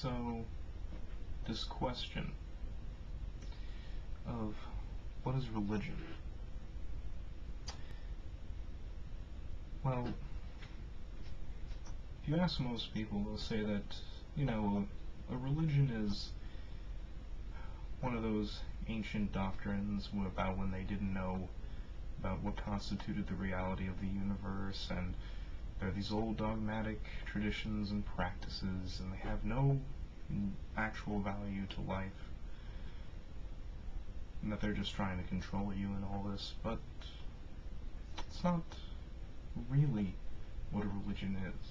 So, this question of what is religion? Well, if you ask most people, they'll say that, a religion is one of those ancient doctrines about when they didn't know about what constituted the reality of the universe, and there are these old dogmatic traditions and practices, and they have no actual value to life, and that they're just trying to control you and all this, but it's not really what a religion is.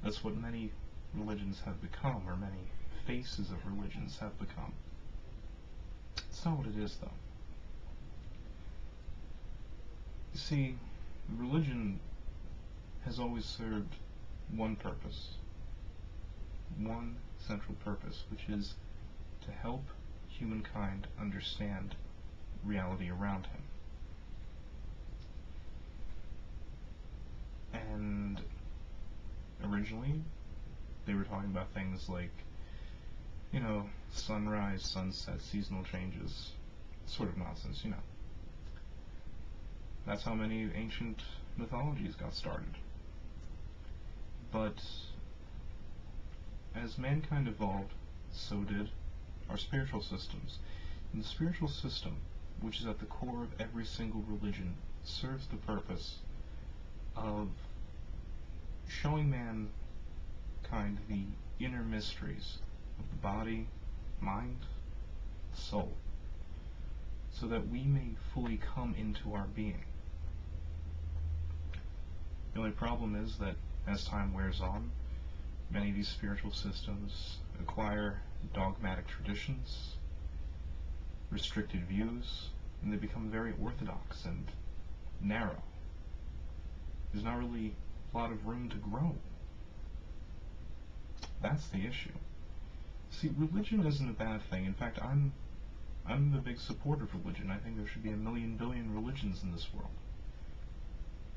That's what many religions have become, or many faces of religions have become. It's not what it is, though. You see, religion has always served one purpose, one central purpose, which is to help humankind understand reality around him. And originally, they were talking about things like, sunrise, sunset, seasonal changes, sort of nonsense, That's how many ancient mythologies got started. But as mankind evolved, so did our spiritual systems. And the spiritual system, which is at the core of every single religion, serves the purpose of showing mankind the inner mysteries of the body, mind, soul, so that we may fully come into our being. The only problem is that as time wears on, many of these spiritual systems acquire dogmatic traditions, restricted views, and they become very orthodox and narrow. There's not really a lot of room to grow. That's the issue. See, religion isn't a bad thing. In fact, I'm a big supporter of religion. I think there should be a million billion religions in this world.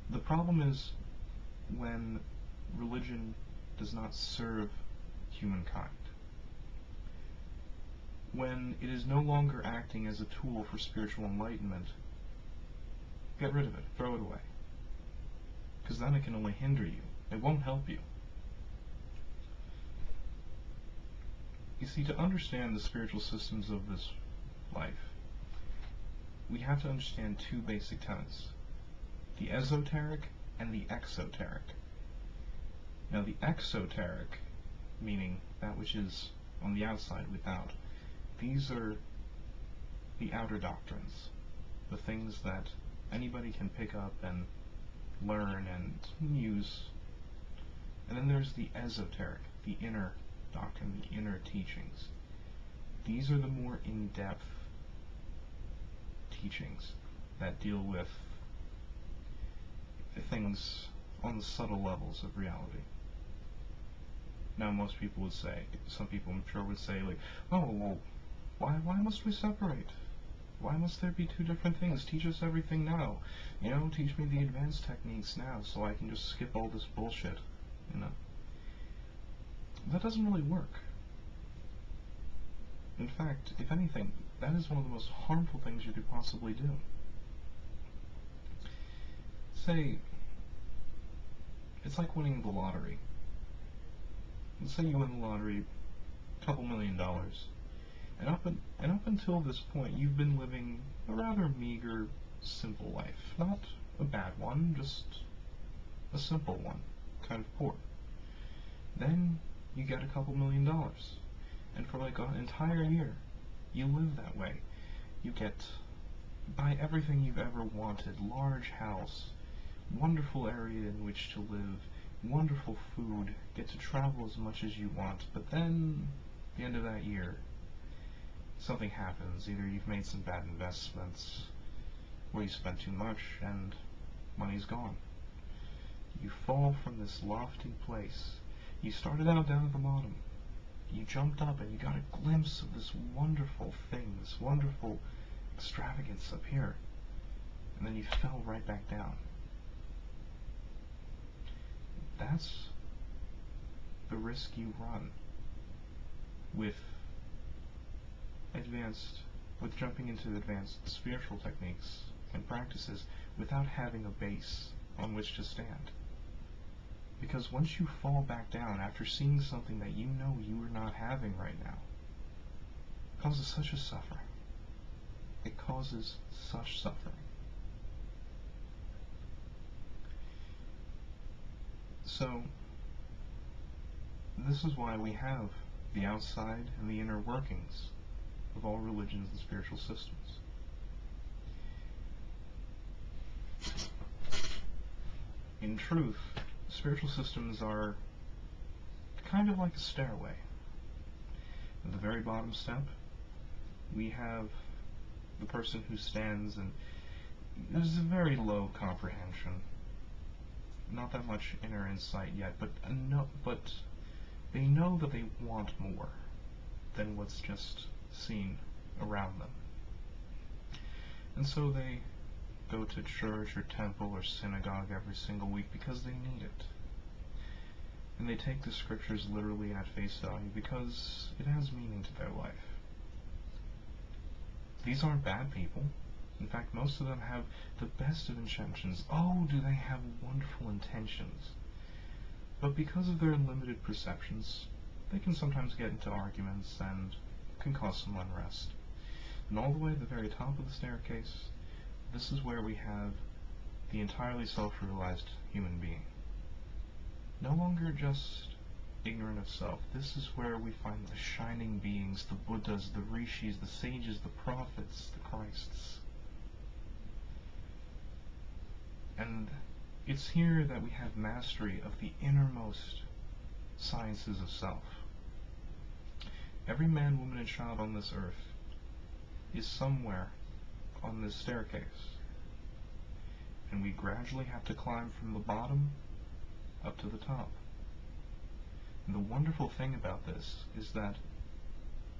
The problem is when religion does not serve humankind. When it is no longer acting as a tool for spiritual enlightenment, get rid of it, throw it away. Because then it can only hinder you. It won't help you. You see, to understand the spiritual systems of this life, we have to understand two basic tenets: the esoteric and the exoteric. Now, the exoteric, meaning that which is on the outside, without, these are the outer doctrines, the things that anybody can pick up and learn and use. And then there's the esoteric, the inner doctrine, the inner teachings. These are the more in-depth teachings that deal with things on the subtle levels of reality. Now, most people would say, some people I'm sure would say, like, oh, well, why must we separate? Why must there be two different things? Teach us everything now. Teach me the advanced techniques now so I can just skip all this bullshit, That doesn't really work. In fact, if anything, that is one of the most harmful things you could possibly do. Say, it's like winning the lottery. Let's say you win the lottery, a couple $1 million, and up until this point, you've been living a rather meager, simple life. Not a bad one, just a simple one, kind of poor. Then you get a couple $1 million, and for like an entire year, you live that way. You buy everything you've ever wanted: large house, wonderful area in which to live, wonderful food, get to travel as much as you want. But then, at the end of that year, something happens. Either you've made some bad investments, or you spent too much, and money's gone. You fall from this lofty place. You started out down at the bottom. You jumped up and you got a glimpse of this wonderful thing, this wonderful extravagance up here. And then you fell right back down. That's the risk you run with advanced, with jumping into advanced spiritual techniques and practices without having a base on which to stand. Because once you fall back down after seeing something that you know you are not having right now, it causes such a suffering. It causes such suffering. So, this is why we have the outside and the inner workings of all religions and spiritual systems. In truth, spiritual systems are kind of like a stairway. At the very bottom step, we have the person who stands, and there's a very low comprehension. Not that much inner insight yet, but they know that they want more than what's just seen around them. And so they go to church or temple or synagogue every single week because they need it. And they take the scriptures literally at face value because it has meaning to their life. These aren't bad people. In fact, most of them have the best of intentions. Oh, do they have wonderful intentions. But because of their limited perceptions, they can sometimes get into arguments and can cause some unrest. And all the way at the very top of the staircase, this is where we have the entirely self-realized human being. No longer just ignorant of self. This is where we find the shining beings, the Buddhas, the Rishis, the sages, the prophets, the Christs. And it's here that we have mastery of the innermost sciences of self. Every man, woman, and child on this earth is somewhere on this staircase. And we gradually have to climb from the bottom up to the top. And the wonderful thing about this is that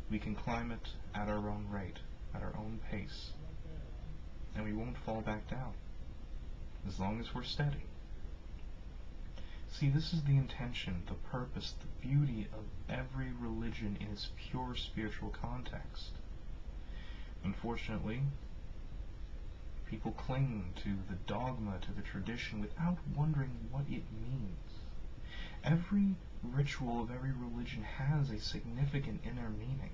we can climb it at our own rate, at our own pace, and we won't fall back down, as long as we're steady. See, this is the intention, the purpose, the beauty of every religion in its pure spiritual context. Unfortunately, people cling to the dogma, to the tradition, without wondering what it means. Every ritual of every religion has a significant inner meaning.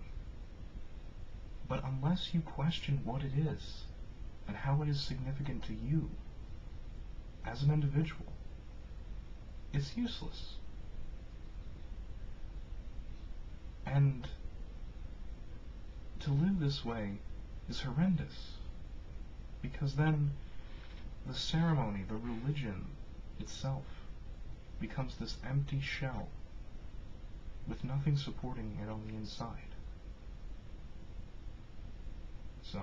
But unless you question what it is, and how it is significant to you, as an individual, it's useless. And to live this way is horrendous, because then the ceremony, the religion itself, becomes this empty shell with nothing supporting it on the inside. So,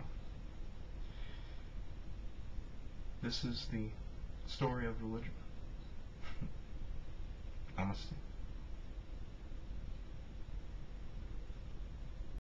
this is the story of religion. Namaste.